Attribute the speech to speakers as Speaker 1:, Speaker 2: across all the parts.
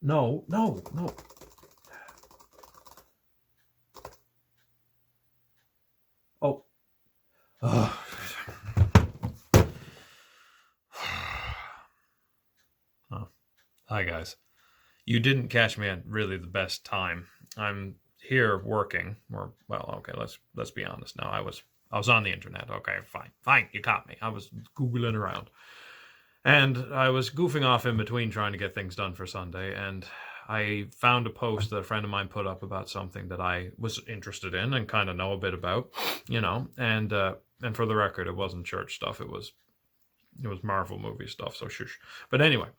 Speaker 1: No, no, no. Oh. Ugh. Oh. Hi, guys. You didn't catch me at really the best time. I'm here working, or well, okay, let's be honest now. I was on the internet. Okay, fine, you caught me. I was googling around, and I was goofing off in between trying to get things done for Sunday, and I found a post that a friend of mine put up about something that I was interested in and kind of know a bit about, and for the record, it wasn't church stuff. It was Marvel movie stuff, so shush. But anyway,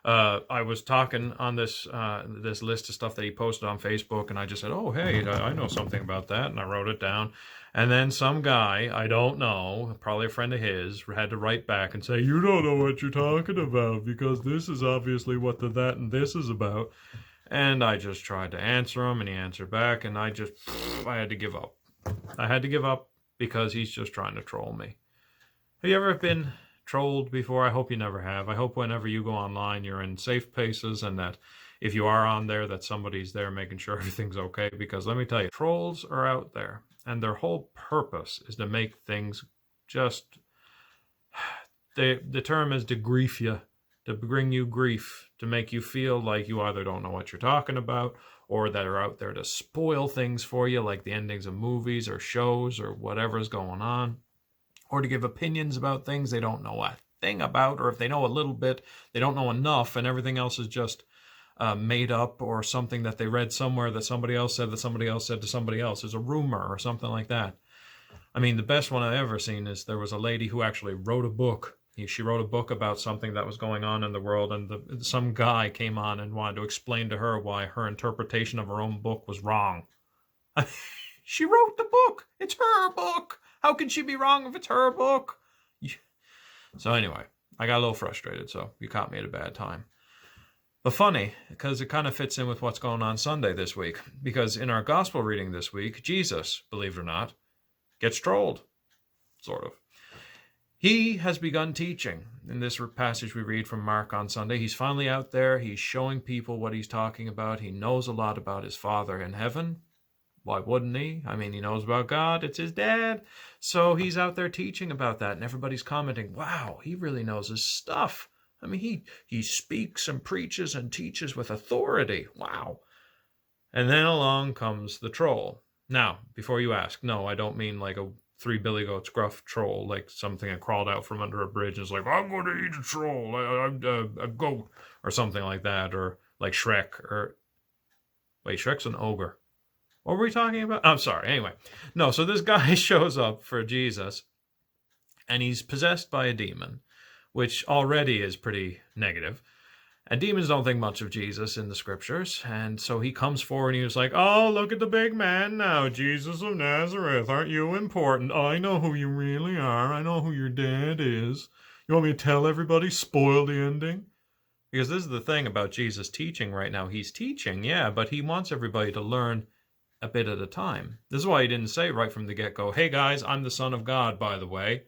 Speaker 1: I was talking on this list of stuff that he posted on Facebook, and I just said, "Oh, hey, I know something about that," and I wrote it down. And then some guy I don't know, probably a friend of his, had to write back and say, "You don't know what you're talking about because this is obviously what the that and this is about." And I just tried to answer him, and he answered back, and I had to give up. I had to give up because he's just trying to troll me. Have you ever been trolled before? I hope you never have. I hope whenever you go online, you're in safe places, and that if you are on there, that somebody's there making sure everything's okay. Because let me tell you, trolls are out there, and their whole purpose is to make things just... The term is to grief you, to bring you grief, to make you feel like you either don't know what you're talking about, or that are out there to spoil things for you, like the endings of movies or shows or whatever's going on, or to give opinions about things they don't know a thing about, or if they know a little bit, they don't know enough, and everything else is just made up, or something that they read somewhere that somebody else said to somebody else. There's a rumor or something like that. I mean, the best one I've ever seen is there was a lady who actually wrote a book. She wrote a book about something that was going on in the world, and some guy came on and wanted to explain to her why her interpretation of her own book was wrong. She wrote the book. It's her book. How can she be wrong if it's her book? So anyway, I got a little frustrated, so you caught me at a bad time. But funny, because it kind of fits in with what's going on Sunday this week. Because in our gospel reading this week, Jesus, believe it or not, gets trolled. Sort of. He has begun teaching. In this passage we read from Mark on Sunday, he's finally out there. He's showing people what he's talking about. He knows a lot about his Father in heaven. Why wouldn't he? I mean, he knows about God. It's his dad. So he's out there teaching about that, and everybody's commenting, wow, he really knows his stuff. I mean, he speaks and preaches and teaches with authority. Wow. And then along comes the troll. Now, before you ask, no, I don't mean like a Three Billy Goats gruff troll, like something that crawled out from under a bridge and is like, I'm going to eat a troll, a goat, or something like that, or like Shrek, or... Wait, Shrek's an ogre. What were we talking about? I'm sorry. Anyway, no, so this guy shows up for Jesus, and he's possessed by a demon, which already is pretty negative. And demons don't think much of Jesus in the scriptures, and so he comes forward and he was like, oh, look at the big man now, Jesus of Nazareth, aren't you important? I know who you really are. I know who your dad is. You want me to tell everybody, spoil the ending? Because this is the thing about Jesus teaching right now. He's teaching, yeah, but he wants everybody to learn a bit at a time. This is why he didn't say right from the get-go, hey guys, I'm the Son of God, by the way.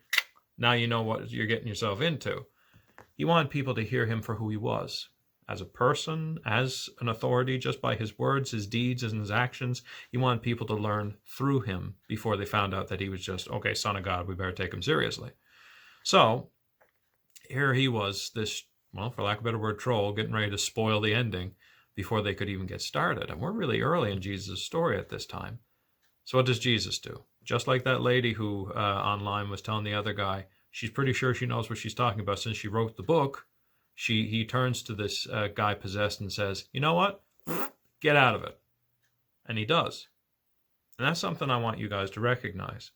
Speaker 1: Now you know what you're getting yourself into. He wanted people to hear him for who he was. As a person, as an authority, just by his words, his deeds, and his actions. He wanted people to learn through him before they found out that he was just, okay, Son of God, we better take him seriously. So, here he was, this, well, for lack of a better word, troll, getting ready to spoil the ending before they could even get started. And we're really early in Jesus' story at this time. So what does Jesus do? Just like that lady who online was telling the other guy, she's pretty sure she knows what she's talking about since she wrote the book. He turns to this guy possessed and says, you know what? Get out of it. And he does. And that's something I want you guys to recognize.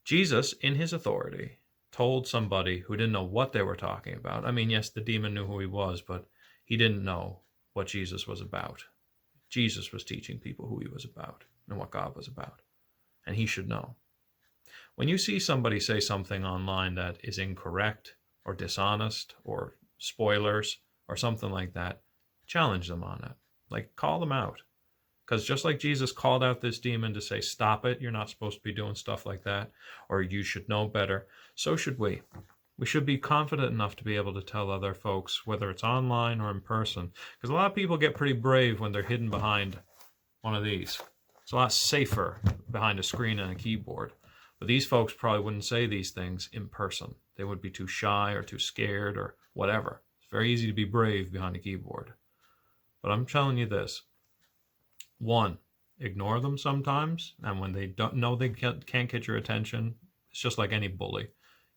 Speaker 1: Jesus, in his authority, told somebody who didn't know what they were talking about. I mean, yes, the demon knew who he was, but he didn't know what Jesus was about. Jesus was teaching people who he was about and what God was about. And he should know. When you see somebody say something online that is incorrect or dishonest or spoilers or something like that, challenge them on it. Like, call them out. Because just like Jesus called out this demon to say, stop it, you're not supposed to be doing stuff like that, or you should know better, so should we. We should be confident enough to be able to tell other folks, whether it's online or in person, because a lot of people get pretty brave when they're hidden behind one of these. It's a lot safer behind a screen and a keyboard. But these folks probably wouldn't say these things in person. They would be too shy or too scared or whatever. It's very easy to be brave behind a keyboard. But I'm telling you this. One, ignore them sometimes. And when they don't know they can't get your attention, it's just like any bully.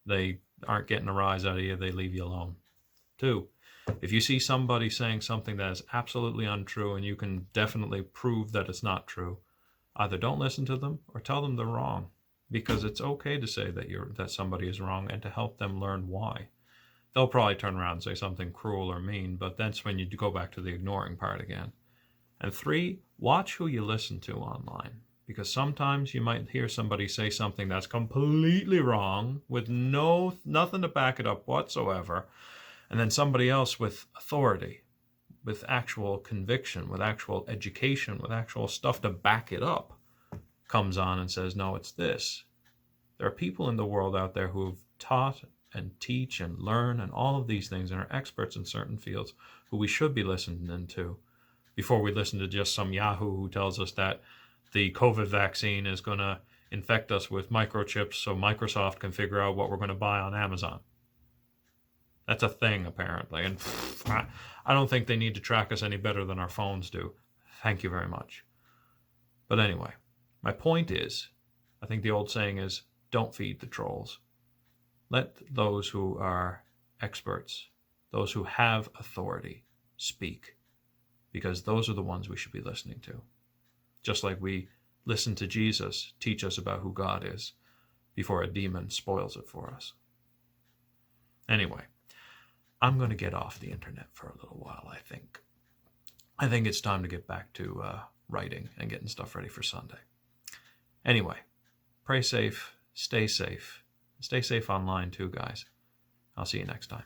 Speaker 1: They aren't getting a rise out of you. They leave you alone. Two, if you see somebody saying something that is absolutely untrue and you can definitely prove that it's not true, either don't listen to them or tell them they're wrong. Because it's okay to say that somebody is wrong and to help them learn why. They'll probably turn around and say something cruel or mean, but that's when you go back to the ignoring part again. And three, watch who you listen to online. Because sometimes you might hear somebody say something that's completely wrong with nothing to back it up whatsoever. And then somebody else with authority, with actual conviction, with actual education, with actual stuff to back it up, comes on and says, no, it's this. There are people in the world out there who have taught and teach and learn and all of these things and are experts in certain fields who we should be listening to before we listen to just some Yahoo who tells us that the COVID vaccine is going to infect us with microchips so Microsoft can figure out what we're going to buy on Amazon. That's a thing, apparently. And I don't think they need to track us any better than our phones do. Thank you very much. But anyway, my point is, I think the old saying is, don't feed the trolls. Let those who are experts, those who have authority, speak. Because those are the ones we should be listening to. Just like we listen to Jesus teach us about who God is before a demon spoils it for us. Anyway, I'm going to get off the internet for a little while, I think. I think it's time to get back to writing and getting stuff ready for Sunday. Anyway, pray safe, stay safe. Stay safe online too, guys. I'll see you next time.